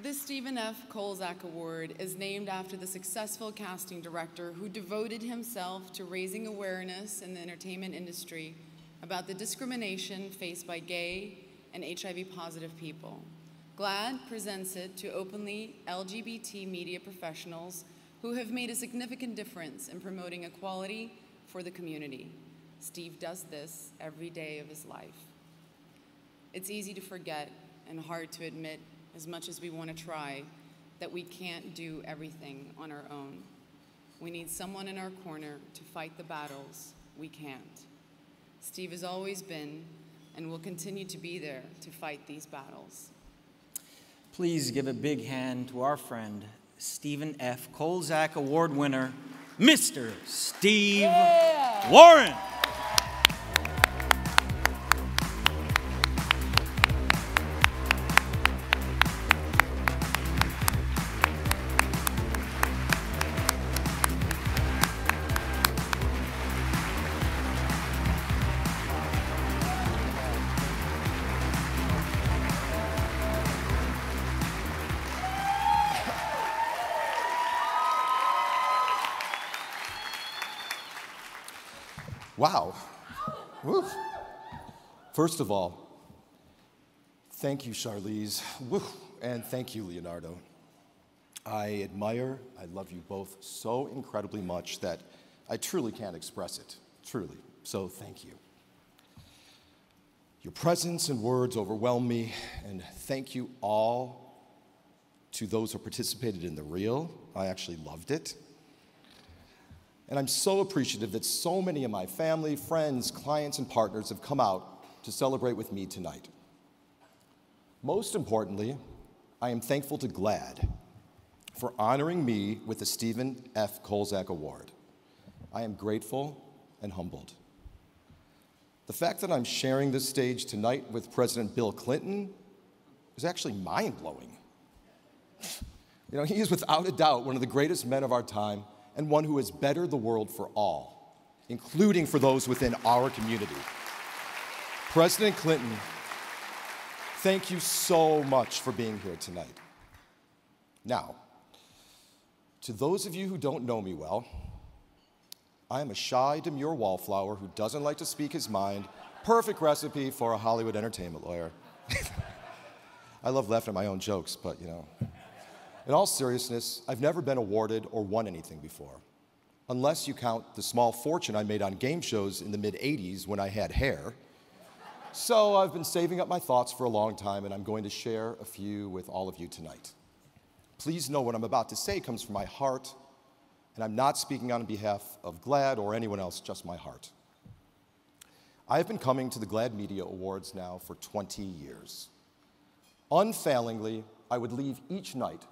The Stephen F. Kolzak Award is named after the successful casting director who devoted himself to raising awareness in the entertainment industry about the discrimination faced by gay and HIV-positive people. GLAAD presents it to openly LGBT media professionals who have made a significant difference in promoting equality for the community. Steve does this every day of his life. It's easy to forget and hard to admit, as much as we want to try, that we can't do everything on our own. We need someone in our corner to fight the battles we can't. Steve has always been and will continue to be there to fight these battles. Please give a big hand to our friend, Stephen F. Kolzak Award winner, Mr. Steve Warren. Wow. Woo. First of all, thank you, Charlize. Woo. And thank you, Leonardo. I love you both so incredibly much that I truly can't express it, truly. So thank you. Your presence and words overwhelm me, and thank you all to those who participated in the reel. I actually loved it. And I'm so appreciative that so many of my family, friends, clients, and partners have come out to celebrate with me tonight. Most importantly, I am thankful to GLAAD for honoring me with the Stephen F. Kolzak Award. I am grateful and humbled. The fact that I'm sharing this stage tonight with President Bill Clinton is actually mind-blowing. You know, he is without a doubt one of the greatest men of our time, and one who has bettered the world for all, including for those within our community. President Clinton, thank you so much for being here tonight. Now, to those of you who don't know me well, I am a shy, demure wallflower who doesn't like to speak his mind. Perfect recipe for a Hollywood entertainment lawyer. I love laughing at my own jokes, but you know. In all seriousness, I've never been awarded or won anything before, unless you count the small fortune I made on game shows in the mid-'80s when I had hair. So I've been saving up my thoughts for a long time, and I'm going to share a few with all of you tonight. Please know what I'm about to say comes from my heart, and I'm not speaking on behalf of GLAAD or anyone else, just my heart. I have been coming to the GLAAD Media Awards now for 20 years. Unfailingly, I would leave each night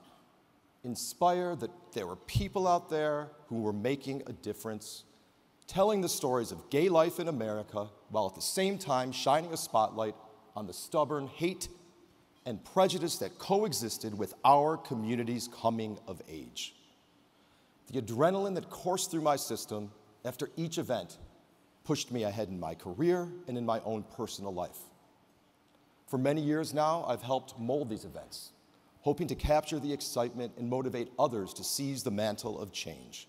inspired that there were people out there who were making a difference, telling the stories of gay life in America, while at the same time shining a spotlight on the stubborn hate and prejudice that coexisted with our community's coming of age. The adrenaline that coursed through my system after each event pushed me ahead in my career and in my own personal life. For many years now, I've helped mold these events, hoping to capture the excitement and motivate others to seize the mantle of change.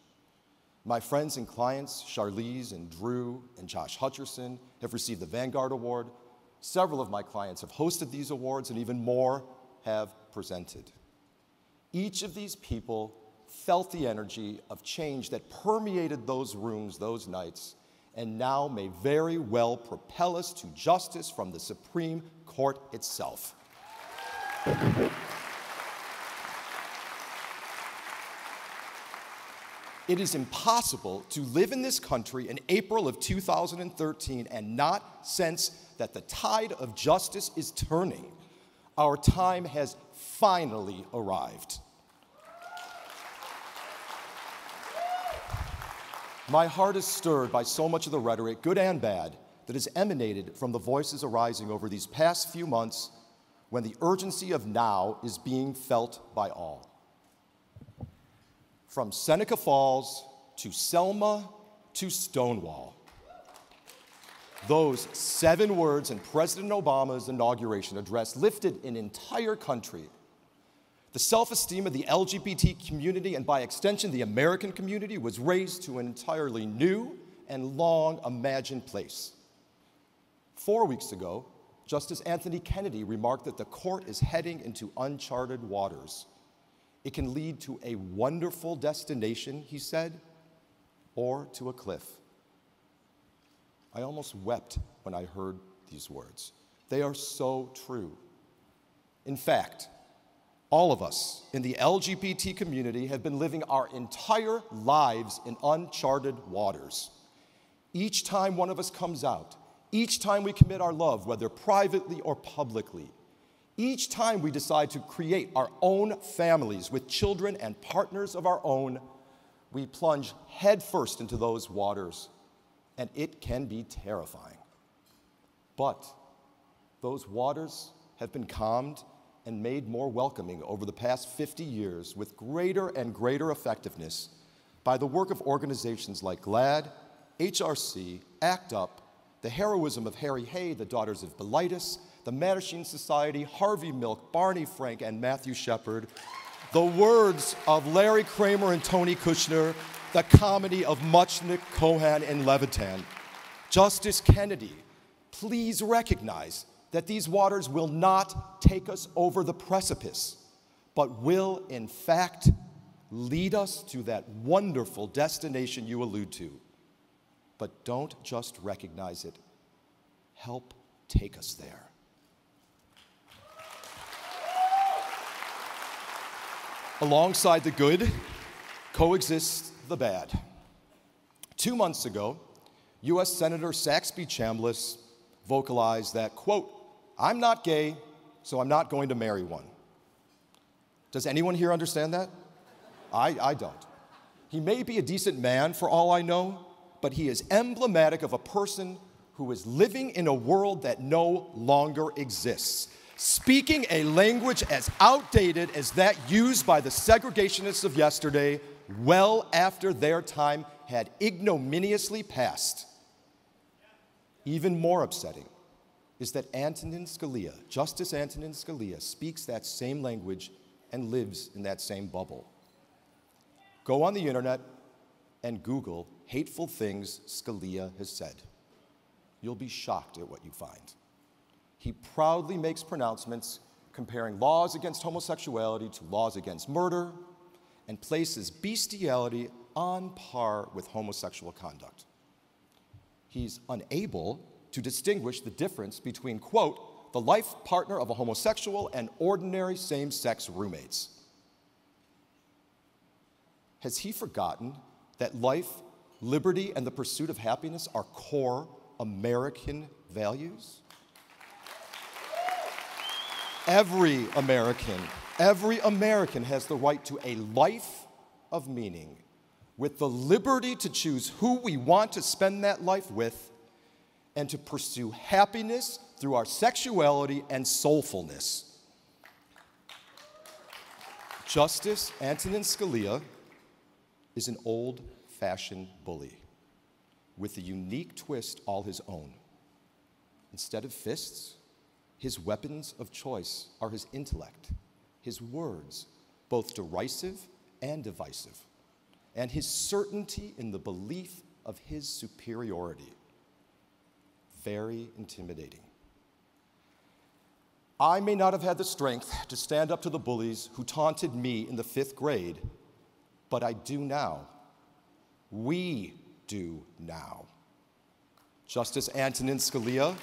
My friends and clients, Charlize and Drew and Josh Hutcherson, have received the Vanguard Award. Several of my clients have hosted these awards, and even more have presented. Each of these people felt the energy of change that permeated those rooms those nights, and now may very well propel us to justice from the Supreme Court itself. It is impossible to live in this country in April of 2013 and not sense that the tide of justice is turning. Our time has finally arrived. My heart is stirred by so much of the rhetoric, good and bad, that has emanated from the voices arising over these past few months when the urgency of now is being felt by all. From Seneca Falls to Selma to Stonewall. Those 7 words in President Obama's inauguration address lifted an entire country. The self-esteem of the LGBT community, and by extension the American community, was raised to an entirely new and long-imagined place. 4 weeks ago, Justice Anthony Kennedy remarked that the court is heading into uncharted waters. It can lead to a wonderful destination, he said, or to a cliff. I almost wept when I heard these words. They are so true. In fact, all of us in the LGBT community have been living our entire lives in uncharted waters. Each time one of us comes out, each time we commit our love, whether privately or publicly, each time we decide to create our own families with children and partners of our own, we plunge headfirst into those waters, and it can be terrifying. But those waters have been calmed and made more welcoming over the past 50 years with greater and greater effectiveness by the work of organizations like GLAAD, HRC, ACT UP, the heroism of Harry Hay, the Daughters of Bilitis, the Mattachine Society, Harvey Milk, Barney Frank, and Matthew Shepard, the words of Larry Kramer and Tony Kushner, the comedy of Muchnick, Cohan, and Levitan. Justice Kennedy, please recognize that these waters will not take us over the precipice, but will, in fact, lead us to that wonderful destination you allude to. But don't just recognize it. Help take us there. Alongside the good coexists the bad. 2 months ago, U.S. Senator Saxby Chambliss vocalized that, quote, "I'm not gay, so I'm not going to marry one." Does anyone here understand that? I don't. He may be a decent man for all I know, but he is emblematic of a person who is living in a world that no longer exists, speaking a language as outdated as that used by the segregationists of yesterday, well after their time had ignominiously passed. Even more upsetting is that Antonin Scalia, Justice Antonin Scalia, speaks that same language and lives in that same bubble. Go on the internet and Google hateful things Scalia has said. You'll be shocked at what you find. He proudly makes pronouncements comparing laws against homosexuality to laws against murder, and places bestiality on par with homosexual conduct. He's unable to distinguish the difference between, quote, the life partner of a homosexual and ordinary same-sex roommates. Has he forgotten that life, liberty, and the pursuit of happiness are core American values? Every American has the right to a life of meaning, with the liberty to choose who we want to spend that life with, and to pursue happiness through our sexuality and soulfulness. Justice Antonin Scalia is an old-fashioned bully with a unique twist all his own. Instead of fists, his weapons of choice are his intellect, his words, both derisive and divisive, and his certainty in the belief of his superiority. Very intimidating. I may not have had the strength to stand up to the bullies who taunted me in the 5th grade, but I do now. We do now. Justice Antonin Scalia,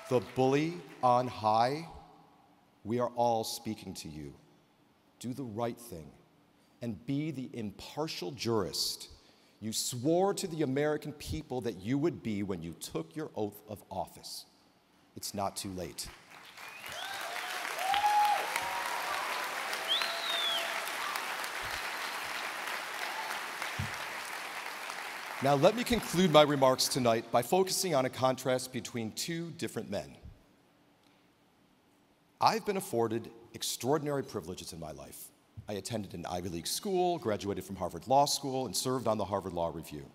the bully on high, we are all speaking to you. Do the right thing and be the impartial jurist you swore to the American people that you would be when you took your oath of office. It's not too late. Now, let me conclude my remarks tonight by focusing on a contrast between two different men. I've been afforded extraordinary privileges in my life. I attended an Ivy League school, graduated from Harvard Law School, and served on the Harvard Law Review.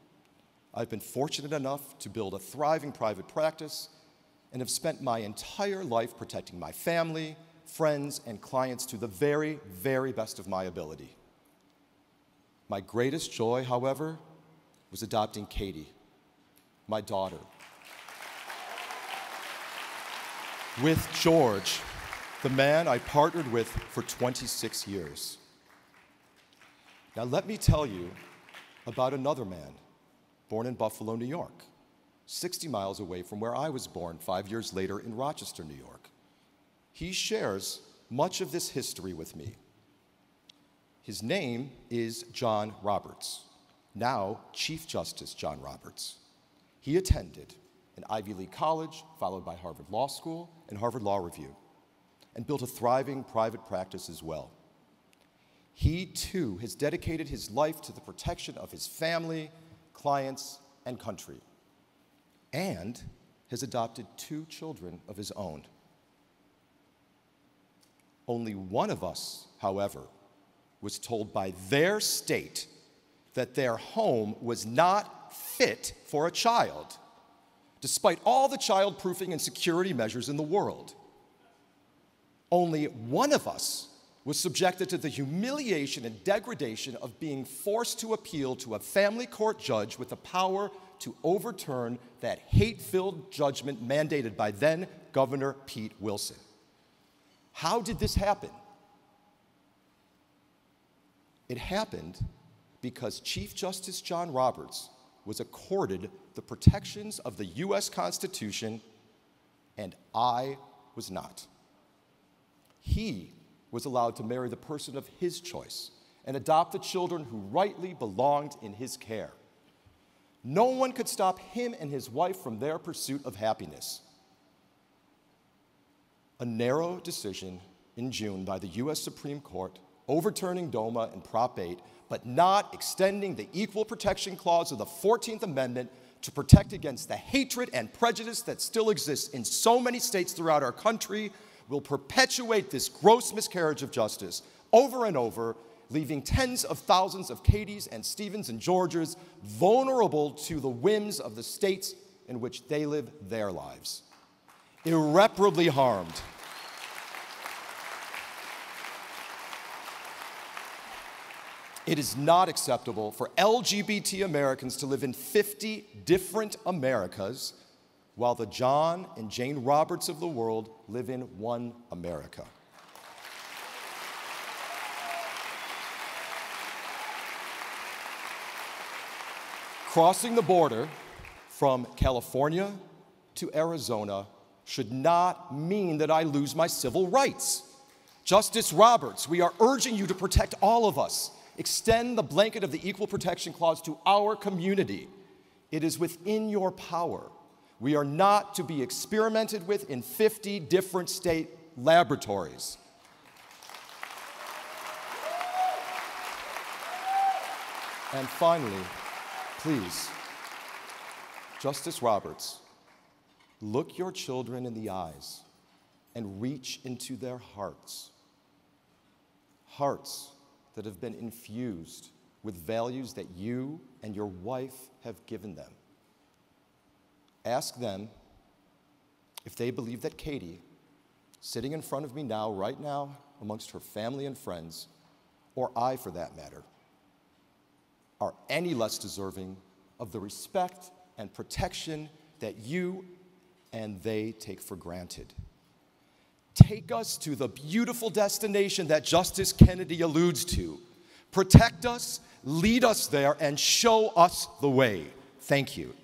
I've been fortunate enough to build a thriving private practice and have spent my entire life protecting my family, friends, and clients to the very, very best of my ability. My greatest joy, however, was adopting Katie, my daughter. With George, the man I partnered with for 26 years. Now let me tell you about another man born in Buffalo, New York, 60 miles away from where I was born 5 years later in Rochester, New York. He shares much of this history with me. His name is John Roberts, now Chief Justice John Roberts. He attended an Ivy League college, followed by Harvard Law School and Harvard Law Review, and built a thriving private practice as well. He, too, has dedicated his life to the protection of his family, clients, and country, and has adopted 2 children of his own. Only one of us, however, was told by their state that their home was not fit for a child, despite all the child-proofing and security measures in the world. Only one of us was subjected to the humiliation and degradation of being forced to appeal to a family court judge with the power to overturn that hate-filled judgment mandated by then Governor Pete Wilson. How did this happen? It happened because Chief Justice John Roberts was accorded the protections of the U.S. Constitution, and I was not. He was allowed to marry the person of his choice and adopt the children who rightly belonged in his care. No one could stop him and his wife from their pursuit of happiness. A narrow decision in June by the U.S. Supreme Court overturning DOMA and Prop 8, but not extending the Equal Protection Clause of the 14th Amendment to protect against the hatred and prejudice that still exists in so many states throughout our country, will perpetuate this gross miscarriage of justice over and over, leaving tens of thousands of Katies and Stevens and Georges vulnerable to the whims of the states in which they live their lives, irreparably harmed. It is not acceptable for LGBT Americans to live in 50 different Americas, while the John and Jane Roberts of the world live in one America. Crossing the border from California to Arizona should not mean that I lose my civil rights. Justice Roberts, we are urging you to protect all of us. Extend the blanket of the Equal Protection Clause to our community. It is within your power. We are not to be experimented with in 50 different state laboratories. And finally, please, Justice Roberts, look your children in the eyes and reach into their hearts. Hearts that have been infused with values that you and your wife have given them. Ask them if they believe that Katie, sitting in front of me now, right now, amongst her family and friends, or I for that matter, are any less deserving of the respect and protection that you and they take for granted. Take us to the beautiful destination that Justice Kennedy alludes to. Protect us, lead us there, and show us the way. Thank you.